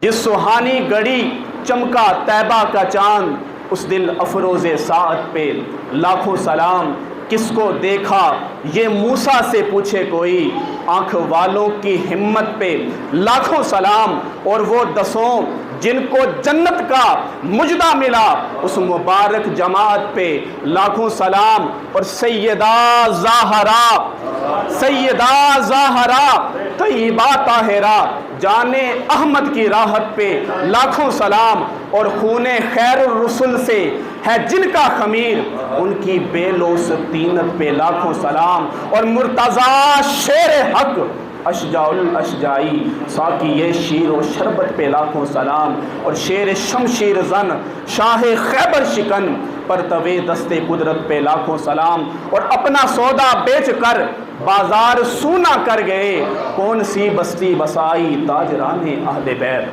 جس سہانی گھڑی چمکا طیبہ کا چاند، اس دل افروز ساعت پہ لاکھوں سلام۔ کس کو دیکھا یہ موسیٰ سے پوچھے کوئی، آنکھ والوں کی ہمت پہ لاکھوں سلام۔ اور وہ دسوں جن کو جنت کا مجدہ ملا، اس مبارک جماعت پہ لاکھوں سلام۔ اور سیدہ زہرا طیبہ طاہرہ جان احمد کی راحت پہ لاکھوں سلام۔ اور خون خیر الرسل سے ہے جن کا خمیر، ان کی بے لوث طینت پہ لاکھوں سلام۔ اور مرتضیٰ شیر حق اشجاع الاشجاعی ساقی شیر و شربت پہ لاکھوں سلام۔ اور شیر شمشیر زن شاہ خیبر شکن پرتوے دست قدرت پہ لاکھوں سلام۔ اور اپنا سودا بیچ کر بازار سونا کر گئے، کون سی بستی بسائی تاجران اہل بیت۔